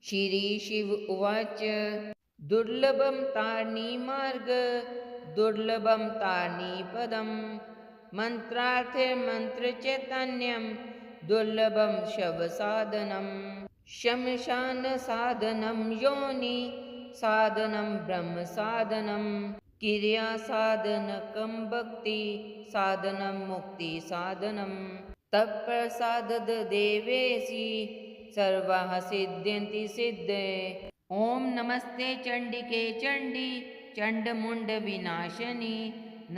श्रीशिव उवाच दुर्लभं तार्णीमार्ग दुर्लभं तार्णीपदं मन्त्रार्थे मन्त्रचैतन्यं दुर्लभं शवसाधनं शमशानसाधनं योनि साधनं ब्रह्मसाधनं क्रियासाधनकं भक्ति साधनं मुक्तिसाधनं तत्प्रसादद देवेसि सर्वाः सिद्ध्यन्ति सिद्धे। ॐ नमस्ते चण्डिके चण्डी चण्डमुण्ड विनाशिनी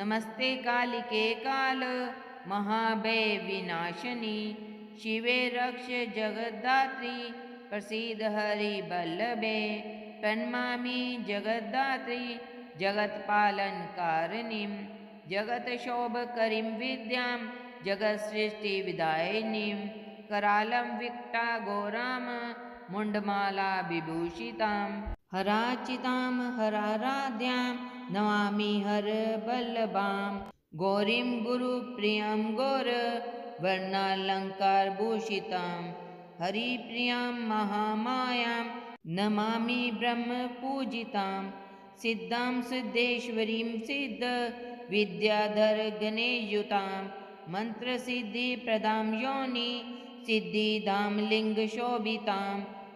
नमस्ते कालिके काल महाभय विनाशिनी शिवे रक्ष जगद्धात्री प्रसीद हरिवल्लभे प्रणमामि जगद्धात्री जगत्पालनकारिणीं जगत्शोभकरीं विद्यां जगत्सृष्टिविदायिनीं करालं विकटाघोरां मुण्डमाला विभूषितां हराचितां हराराध्यां नमामि हरवल्लभां गौरीं गुरुप्रियं गौरवर्णालङ्कारभूषितां हरिप्रियां महामायां नमामि ब्रह्मपूजितां सिद्धां सिद्धेश्वरीं सिद्ध विद्याधर गणेशयुतां मन्त्रसिद्धिप्रदां योनि सिद्धिदां लिङ्गशोभितां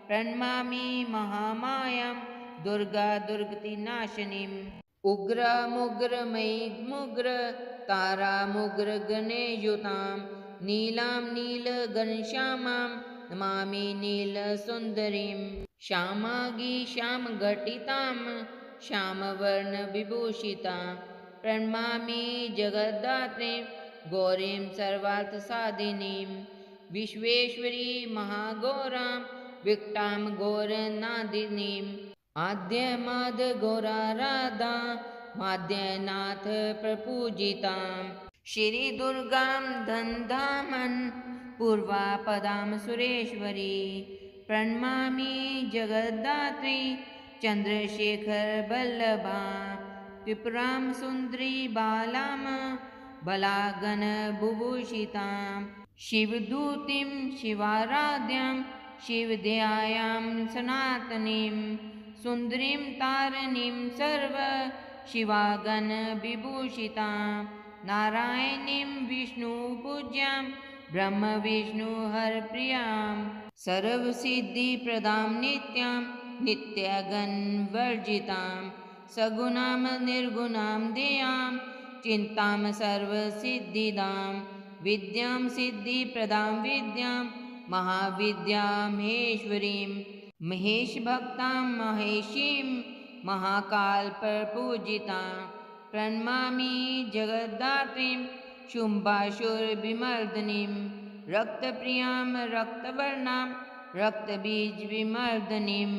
प्रणमामि महामायां दुर्गा दुर्गतिनाशिनीम् उग्रमुग्रमयीमुग्र तारामुग्रगणेशयुतां नीलां नीलघनश्यामां नमामि नीलसुन्दरीं श्यामाङ्गी श्यामघटितां श्यामवर्णविभूषितां प्रणमामि जगद्धात्रीं गौरीं सर्वार्थसाधिनीं विश्वेश्वरी महागौरां विकटां घोरनादिनीम् आद्यमादघोराराधा माद्यनाथ प्रपूजितां श्रीदुर्गां धन्धामन् पूर्वापदां सुरेश्वरी प्रणमामि जगद्धात्री चन्द्रशेखरवल्लभां त्रिपुरां सुन्दरी बालां बलागणविभूषितां शिवदूतीं शिवाराध्यां शिवध्यायां सनातनीं सुन्दरीं तारिणीं सर्व शिवागणविभूषितां नारायणीं विष्णुपूज्यां ब्रह्मविष्णुहरप्रियां सर्वसिद्धिप्रदां नित्यां नित्यागणवर्जितां सगुणां निर्गुणां ध्येयां चिन्तां सर्वसिद्धिदां विद्यां सिद्धिप्रदां विद्यां महाविद्यां महेश्वरीं महेशभक्तां महेशीं महाकालप्रपूजितां प्रणमामि जगद्धात्रीं शुम्भासुरविमर्दिनीं रक्तप्रियां रक्तवर्णां रक्तबीजविमर्दिनीं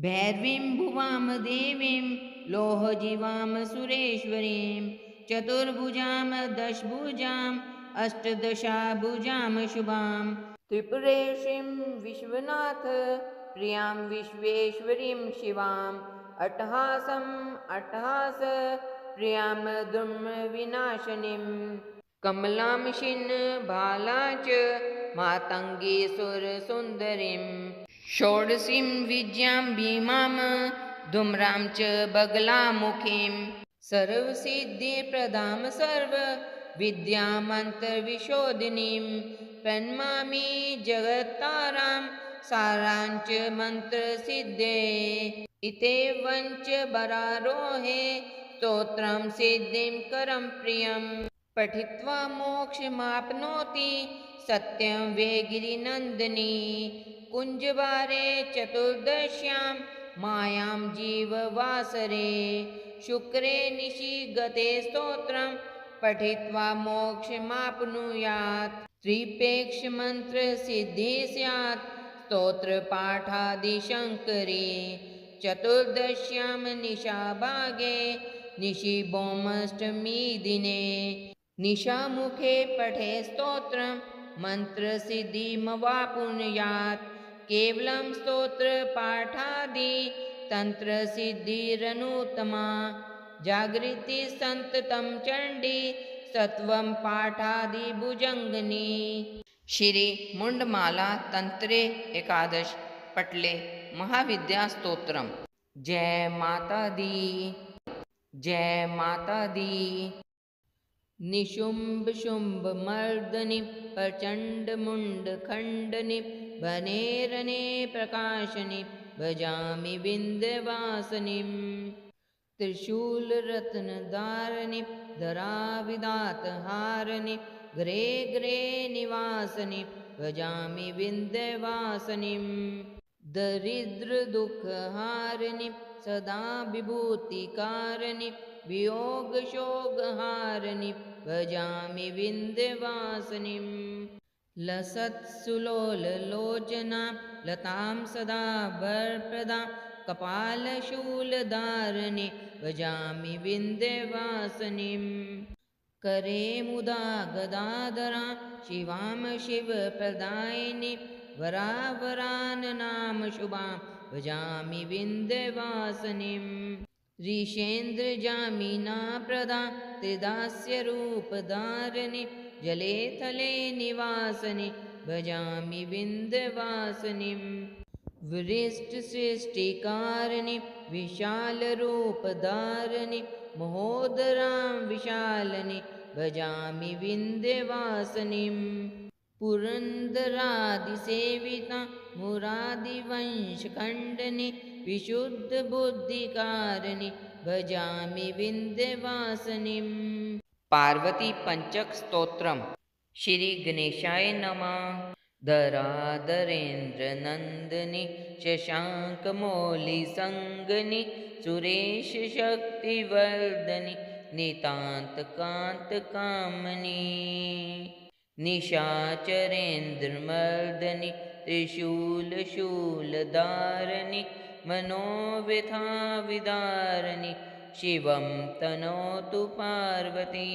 भैरवीं भुवां देवीं लोहजीवां सुरेश्वरीं चतुर्भुजां दशभुजां अष्टदशाभुजां शुभां त्रिपुरेशीं विश्वनाथ प्रियां विश्वेश्वरीं शिवां अट्टहासं अट्टहास प्रियां दुर्मविनाशिनीं कमलां बालां च मातङ्गी सुरसुन्दरीं षोडशीं विद्यां भीमां धूम्रां च बगलामुखीं सर्वसिद्धिप्रदां सर्वविद्यामन्त्रविशोधिनीं प्रणमामि जगत्तारां साराञ्च मन्त्रसिद्धे इत्येवञ्च वरारोहे स्तोत्रं सिद्धिं करं प्रियं पठित्वा मोक्षमाप्नोति सत्यं वे गिरिनन्दिनी कुञ्जवारे चतुर्दश्यां मायां जीववासरे शुक्रे निशि गते स्तोत्रं पठित्वा मोक्षमाप्नुयात् त्रिपेक्षमन्त्रसिद्धिः स्यात् स्तोत्रपाठादिशङ्करे चतुर्दश्यां निशाभागे निशिभौमाष्टमी दिने निशामुखे पठे स्तोत्रं मन्त्रसिद्धिमवाप्नुयात् केवलं स्तोत्रपाठादि तन्त्रसिद्धिरनुत्तमा जागृति सन्ततं चण्डी सत्वं पाठादिभुजङ्गिनी श्री मुंडमाला तंत्रे एकादश पटले महाविद्या स्तोत्रम। जय माता दी, जय माता दी। निशुंभ शुंभ मर्दनि प्रचंड मुंड खंडनि भनेरने प्रकाशनि भजामि विंध्यवासिनीं। त्रिशूल रत्न धारनि धराविदात हारनि गृहे गृहे निवासनि भजामि विंध्यवासिनीं। दरिद्र दुख हारनि सदा विभूतिकारिणि वियोग शोक हारनि भजामि विंध्यवासिनीं। लसत् सुलोल लोचना लतां सदा वरप्रदा कपालशूलधारिणि भजामि विंध्यवासिनीं। करे मुदा गदाधरा शिवां शिवप्रदायिनि वरावराननाम शुभां भजामि विंध्यवासिनीं। ऋषेन्द्रजामिना प्रदा त्रिदास्यरूपधारिणि जले थले निवासिनि भजामि विंध्यवासिनीं। विशिष्टसृष्टिकारिणि विशालरूपधारिणि महोदरां विशालिनि भजामि विंध्यवासिनीं। पुरन्दरादिसेविता मुरादिवंशखण्डिनि विशुद्धबुद्धिकारिणि भजामि विंध्यवासिनीं। पार्वती पंचक स्तोत्रम। श्री गणेशाय नमः। धराधरेन्द्र नंदनि शशांकमौलिसंगनि सुरेश शक्तिवर्धनि नितांत कांत कामनि निशाचरेन्द्रमर्दनि त्रिशूलशूलधारनि मनोव्यथा विदारनि शिवं तनोतु पार्वती।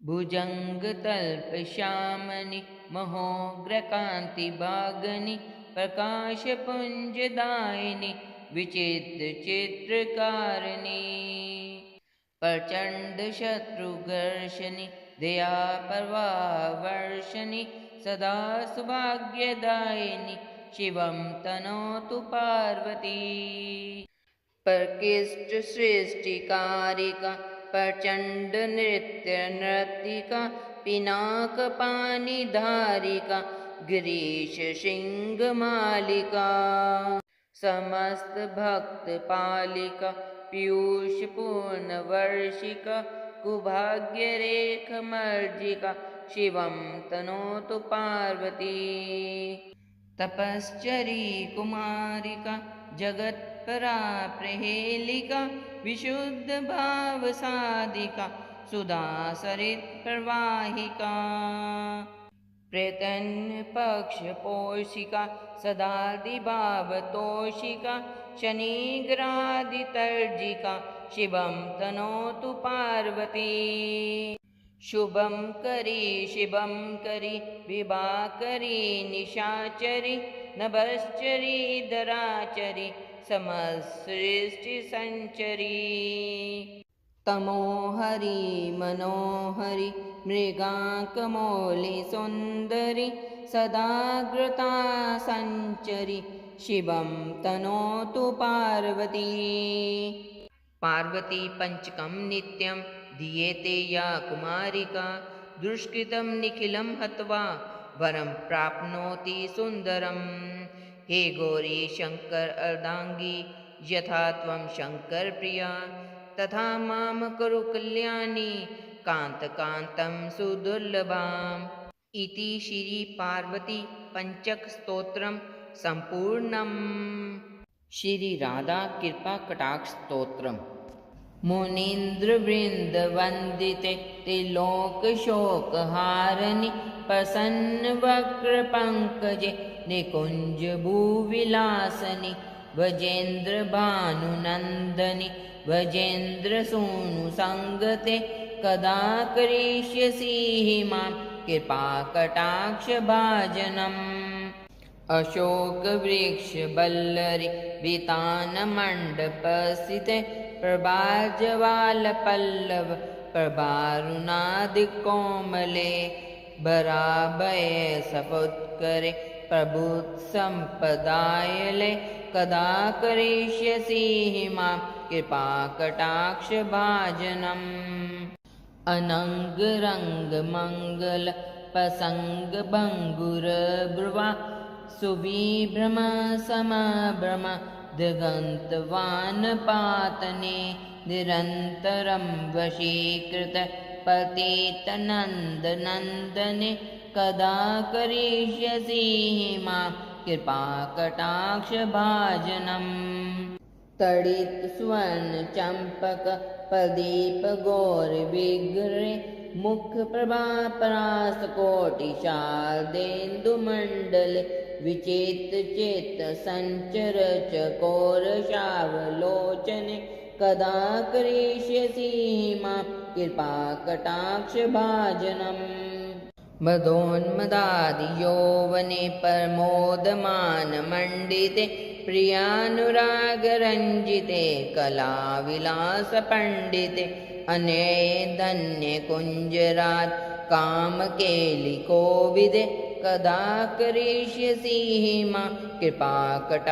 भुजङ्गतल्पश्यामनि महोग्रकान्तिभागनि प्रकाशपुञ्जदायिनि विचित्रचित्रकारिणि प्रचण्डशत्रुघर्षनि दयाप्रवाहवर्षनि सदा सौभाग्यदायिनि शिवं तनोतु पार्वती। प्रकृष्टसृष्टिकारिका प्रचण्डनृत्यनर्तिका पिनाकपाणिधारिका गिरीशशृङ्गमालिका समस्तभक्तपालिका पीयूषपूर्णवर्षिका कुभाग्यरेखमर्जिका शिवं तनोतु पार्वती। तपश्चरी कुमारिका जगत्परा प्रहेलिका विशुद्धभावसाधिका सुधासरित्प्रवाहिका प्रत्यन्यपक्षपोषिका सदादिभावतोषिका शनिग्रहादितर्जिका शिवं तनोतु पार्वती। शुभं करी शिवं करी विभाकरी निशाचरी नभश्चरी धराचरी समसृष्टिसञ्चरी। तमोहरि मनोहरि मृगाङ्कमौलिसुन्दरि सदाग्रता सञ्चरि शिवं तनोतु पार्वती। पार्वती पंचकं नित्यं दीयते या कुमारिका दुष्कृतं निखिलं हत्वा वरं प्राप्नोति सुन्दरम्। हे गौरी शंकर अर्धांगी यथा त्वं शंकर प्रिया तथा मां कुरु कल्याणी कांतकांतं सुदुर्लभाम्। इति श्री पार्वती पंचक स्तोत्रम संपूर्णम्। श्री राधा कृपा कटाक्ष स्तोत्रम। मुनीन्द्रवृन्दवन्दिते त्रिलोकशोकहारिणि प्रसन्नवक्रपङ्कजे निकुञ्जभूविलासनि वजेन्द्रभानुनन्दनि वजेन्द्रसूनुसङ्गते कदा करिष्यसि मां कृपाकटाक्षभाजनम्। अशोकवृक्षवल्लरि वितानमण्डपस्थिते प्रभाजवालपल्लव प्रभारुणादिकोमले भराभये सपुत्करे प्रभुत्सम्पदायले कदा करिष्यसि मां कृपाकटाक्षभाजनम् अनङ्गरङ्गमङ्गलप्रसङ्गभङ्गुरब्रुवा सुविभ्रम समभ्रम दिगन्तवानपातने निरन्तरं वशीकृत पतितनन्दनन्दने कदा करिष्यसि मां कृपाकटाक्षभाजनम् तडित स्वर्णचम्पक प्रदीपगौरविग्रहे मुखप्रभापरासकोटिशारदेन्दुमण्डले विचित्रचेत सञ्चर चकोरशावलोचने कदा करिष्यसि मां कृपाकटाक्षभाजनम् मदोन्मदादियौवने प्रमोदमानमण्डिते प्रियानुरागरञ्जिते कलाविलासपण्डिते अनये धन्ये कुञ्जरात् कामकेलिकोविदे कदा करिष्यसि मां कृपाकटाक्षभाजनम्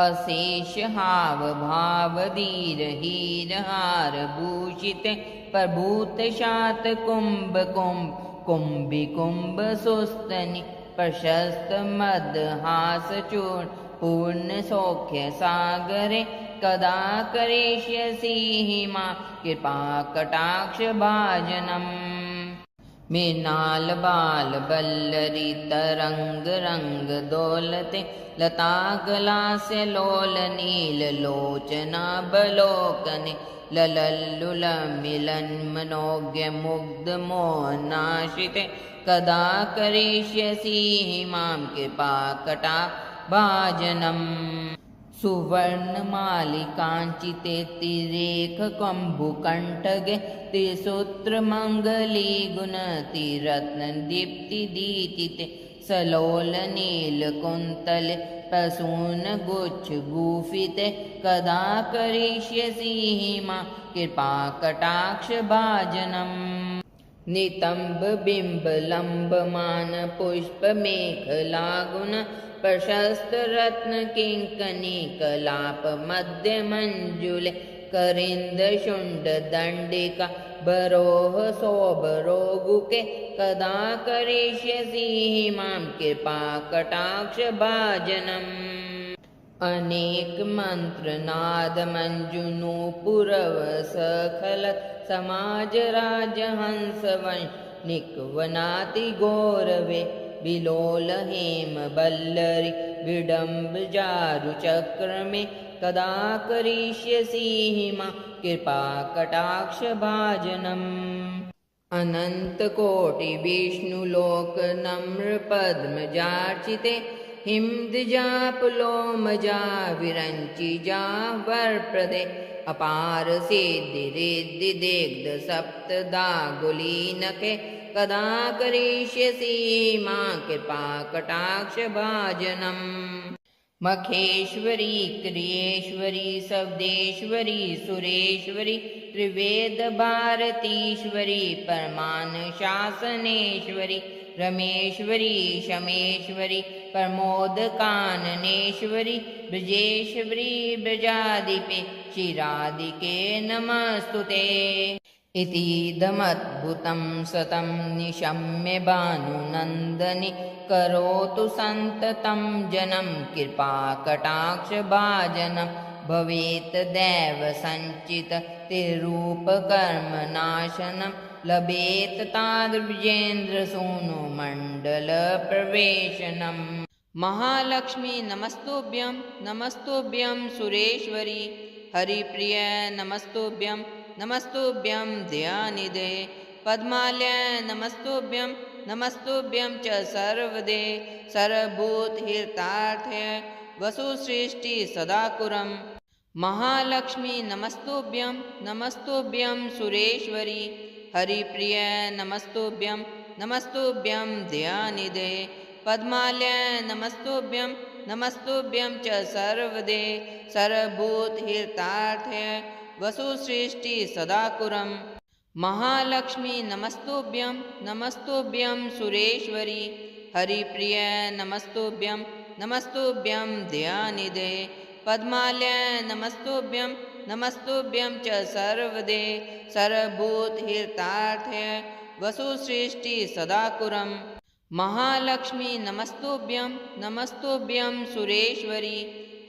अशेष हावभावधीरहीरहारभूषिते प्रभूतशातकुम्भकुम्भिकुम्भसुस्तनि प्रशस्तमदहासचूर्ण पूर्णसौख्यसागरे कदा करिष्यसि मां कृपाकटाक्षभाजनम् मृणालबालवल्लरी तरङ्गरङ्गदोलते लतागलास्यलोलनीललोचनाबलोकने ललल्लुलमिलन्मनोज्ञमुग्धमोहनाशिते कदा करिष्यसि मां कृपाकटाक्षभाजनम् सुवर्णमालिकाञ्चिते तिरेखकम्बुकण्ठगे त्रिसूत्रमङ्गलीगुणतिरत्नदीप्तिदीतिते सलोलनीलकुन्तले प्रसूनगुच्छगुफिते कदा करिष्यसि मां कृपाकटाक्षभाजनम् नितम्बबिम्बलम्बमानपुष्पमेखलागुण प्रशस्तरत्नकिङ्कणीकलापमध्यमञ्जुले करिन्दशुण्डदण्डिका बरोह सौभरोगुके कदा करिष्यसि मां कृपाकटाक्षभाजनम् अनेकमन्त्रनादमञ्जुनूपुरवसखलत् समाजराजहंसवन्निक्वनातिगौरवे विलोलहेमबल्लरि विडम्बजारुचक्रमे कदा करिष्यसि मां कृपाकटाक्षभाजनम् अनन्तकोटिविष्णुलोकनम्रपद्मजार्चिते हिमद्विजापुलोमजा विरञ्चिजा वरप्रदे अपार सिद्धिरिद्धिदिग्धसप्तदागुलीनके कदा करिष्यसि मां कृपाकटाक्षभाजनम् मखेश्वरी क्रियेश्वरी शब्देश्वरी सुरेश्वरी त्रिवेदभारतीश्वरी परमानशासनेश्वरी रमेश्वरी शमेश्वरी प्रमोदकाननेश्वरी ब्रजेश्वरी ब्रजाधिपे क्षीरादिके नमस्तुते इतीदमद्भुतं सतं निशम्य भानुनन्दनि करोतु सन्ततं जनं कृपाकटाक्षभाजनं भवेत् दैवसञ्चिततिरूपकर्मनाशनं लभेत तादृजेन्द्रसूनुमण्डलप्रवेशनम् महालक्ष्मी नमस्तुभ्यं नमस्तुभ्यं सुरेश्वरी हरिप्रिय नमस्तुभ्यं नमस्तुभ्यं दयानिधे पद्मालय नमस्तुभ्यं नमस्तुभ्यं च सर्वदे सर्वभूतहितार्थे वसुसृष्टि सदाकुरम् महालक्ष्मी नमस्तुभ्यं नमस्तुभ्यं सुरेश्वरी हरिप्रिय नमस्तुभ्यं नमस्तुभ्यं दयानिधे पद्मालय नमस्तुभ्यं नमस्तुभ्यं च सर्वदे सर्वभूतहितार्थे वसुसृष्टि सदाकुरम् महालक्ष्मी नमस्तुभ्यं नमस्तुभ्यं सुरेश्वरी हरिप्रिय नमस्तुभ्यं नमस्तुभ्यं दयानिधे पद्मालय नमस्तुभ्यं नमस्तुभ्यं च सर्वदे सर्वभूतहितार्थे वसुसृष्टि सदाकुरं महालक्ष्मी नमस्तुभ्यं नमस्तुभ्यं सुरेश्वरी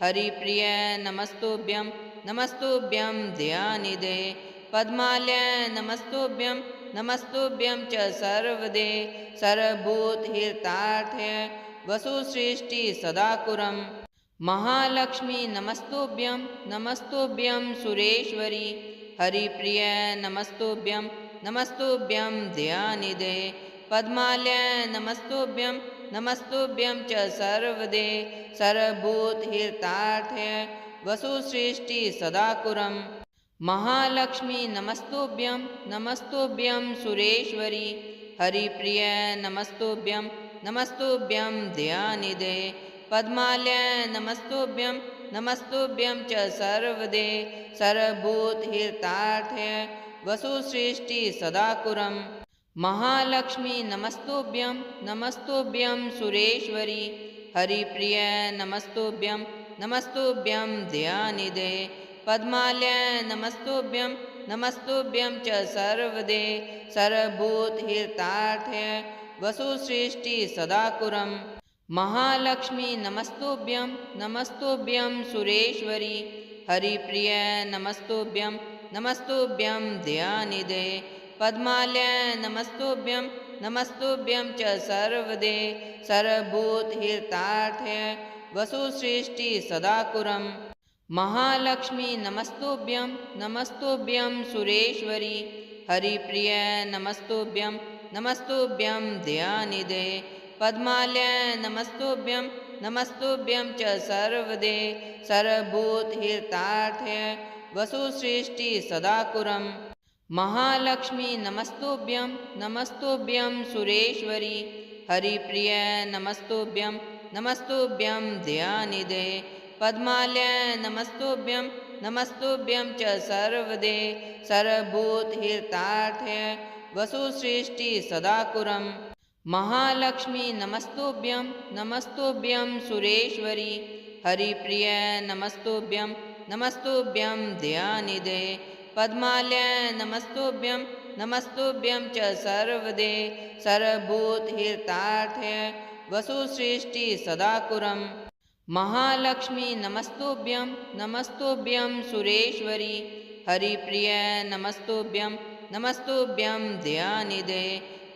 हरिप्रिय नमस्तुभ्यं नमस्तुभ्यं दयानिधे पद्मालय नमस्तुभ्यं नमस्तुभ्यं च सर्वदे सर्वभूतहितार्थे वसुसृष्टि सदाकुरं महालक्ष्मी नमस्तुभ्यं नमस्तुभ्यं सुरेश्वरी हरिप्रिय नमस्तुभ्यं नमस्तुभ्यं दयानिधे पद्मालय नमस्तुभ्यं नमस्तुभ्यं च सर्वदे सर्वभूतहितार्थे वसुसृष्टि सदाकुरं महालक्ष्मी नमस्तुभ्यं नमस्तुभ्यं सुरेश्वरी हरिप्रिय नमस्तुभ्यं नमस्तुभ्यं दयानिधे पद्मालय नमस्तुभ्यं नमस्तुभ्यं च सर्वदे सर्वभूतहितार्थे वसुसृष्टि सदाकुरं महालक्ष्मी नमस्तुभ्यं नमस्तुभ्यं सुरेश्वरी हरिप्रिय नमस्तुभ्यं नमस्तुभ्यं दयानिधे पद्मालय नमस्तुभ्यं नमस्तुभ्यं च सर्वदे सर्वभूतहितार्थे वसुसृष्टि सदाकुरं महालक्ष्मी नमस्तुभ्यं नमस्तुभ्यं सुरेश्वरी हरिप्रिय नमस्तुभ्यं नमस्तुभ्यं दयानिधे पद्मालय नमस्तुभ्यं नमस्तुभ्यं च सर्वदे सर्वभूतहितार्थे वसुसृष्टि सदाकुरं महालक्ष्मी नमस्तुभ्यं नमस्तुभ्यं सुरेश्वरी हरिप्रिय नमस्तुभ्यं नमस्तुभ्यं दयानिधे पद्मालय नमस्तुभ्यं नमस्तुभ्यं च सर्वदे सर्वभूतहितार्थे वसुसृष्टि सदाकुरं महालक्ष्मी नमस्तुभ्यं नमस्तुभ्यं सुरेश्वरी हरिप्रिय नमस्तुभ्यं नमस्तुभ्यं दयानिधे पद्मालय नमस्तुभ्यं नमस्तुभ्यं च सर्वदे सर्वभूतहितार्थे वसुसृष्टि सदाकुरं महालक्ष्मी नमस्तुभ्यं नमस्तुभ्यं सुरेश्वरी हरिप्रिय नमस्तुभ्यं नमस्तुभ्यं दयानिधे पद्मालय नमस्तुभ्यं नमस्तुभ्यं च सर्वदे सर्वभूतहितार्थे वसुसृष्टि सदाकुरं महालक्ष्मी नमस्तुभ्यं नमस्तुभ्यं सुरेश्वरी हरिप्रिय नमस्तुभ्यं नमस्तुभ्यं दयानिधे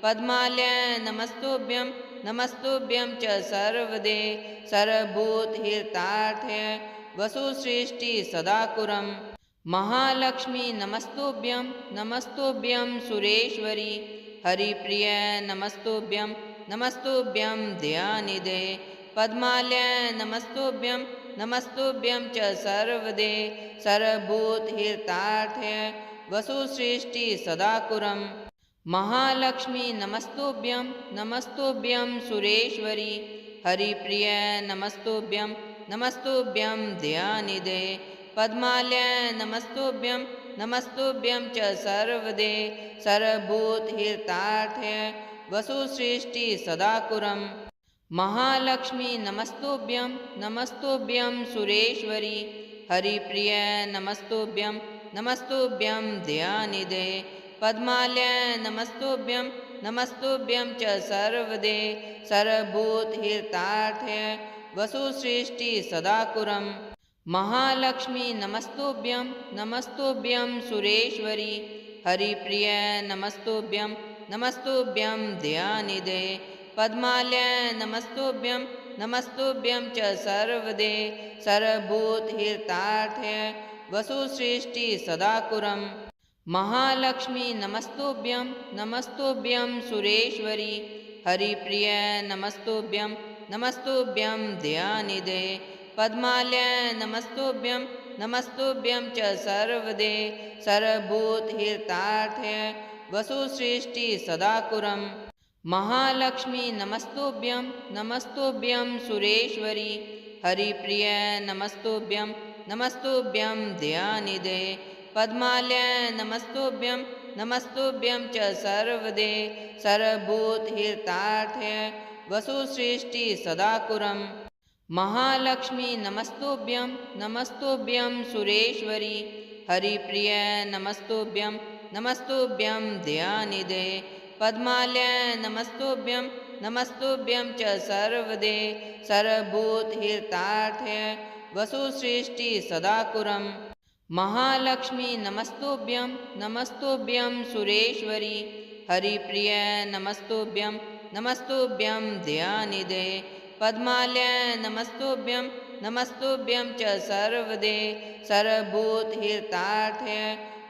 पद्मालय नमस्तुभ्यं नमस्तुभ्यं च सर्वदे सर्वभूतहितार्थे वसुसृष्टि सदाकुरं महालक्ष्मी नमस्तुभ्यं नमस्तुभ्यं सुरेश्वरी हरिप्रिय नमस्तुभ्यं नमस्तुभ्यं दयानिधे पद्मालय नमस्तुभ्यं नमस्तुभ्यं च सर्वदे सर्वभूतहितार्थे वसुसृष्टि सदाकुरं महालक्ष्मी नमस्तुभ्यं नमस्तुभ्यं सुरेश्वरी हरिप्रिय नमस्तुभ्यं नमस्तुभ्यं दयानिधे पद्मालय नमस्तुभ्यं नमस्तुभ्यं च सर्वदे सर्वभूतहितार्थे वसुसृष्टि सदाकुरं महालक्ष्मी नमस्तुभ्यं नमस्तुभ्यं सुरेश्वरी हरिप्रिय नमस्तुभ्यं नमस्तुभ्यं दयानिधे पद्मालय नमस्तुभ्यं नमस्तुभ्यं च सर्वदे सर्वभूतहितार्थे वसुसृष्टि सदाकुरं महालक्ष्मी नमस्तुभ्यं नमस्तुभ्यं सुरेश्वरी हरिप्रिय नमस्तुभ्यं नमस्तुभ्यं दयानिधे पद्मालय नमस्तुभ्यं नमस्तुभ्यं च सर्वदे सर्वभूतहितार्थे वसुसृष्टि सदाकुरं महालक्ष्मी नमस्तुभ्यं नमस्तुभ्यं सुरेश्वरी हरिप्रिय नमस्तुभ्यं नमस्तुभ्यं दयानिधे पद्मालय नमस्तुभ्यं नमस्तुभ्यं च सर्वदे सर्वभूतहितार्थे वसुसृष्टि सदाकुरं महालक्ष्मी नमस्तुभ्यं नमस्तुभ्यं सुरेश्वरी हरिप्रिय नमस्तुभ्यं नमस्तुभ्यं दयानिधे पद्मालय नमस्तुभ्यं नमस्तुभ्यं च सर्वदे सर्वभूतहितार्थे वसुसृष्टि सदाकुरं महालक्ष्मी नमस्तुभ्यं नमस्तुभ्यं सुरेश्वरी हरिप्रिय नमस्तुभ्यं नमस्तुभ्यं दयानिधे पद्मालय नमस्तुभ्यं नमस्तुभ्यं च सर्वदे सर्वभूतहितार्थे वसुसृष्टि सदाकुरं महालक्ष्मी नमस्तुभ्यं नमस्तुभ्यं सुरेश्वरी हरिप्रिय नमस्तुभ्यं नमस्तुभ्यं दयानिधे पद्मालय नमस्तुभ्यं नमस्तुभ्यं च सर्वदे सर्वभूतहितार्थे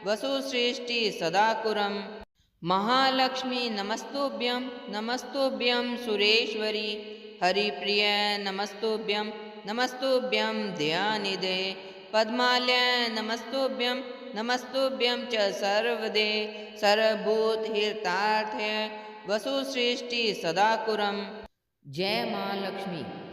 वसुसृष्टि सदाकुरं महालक्ष्मी नमस्तुभ्यं नमस्तुभ्यं सुरेश्वरी हरिप्रिय नमस्तुभ्यं नमस्तुभ्यं दयानिधे पद्मालय नमस्तुभ्यं नमस्तुभ्यं च सर्वदे सर्वभूतहितार्थे वसुसृष्टि सदाकुरं जय माँ लक्ष्मी।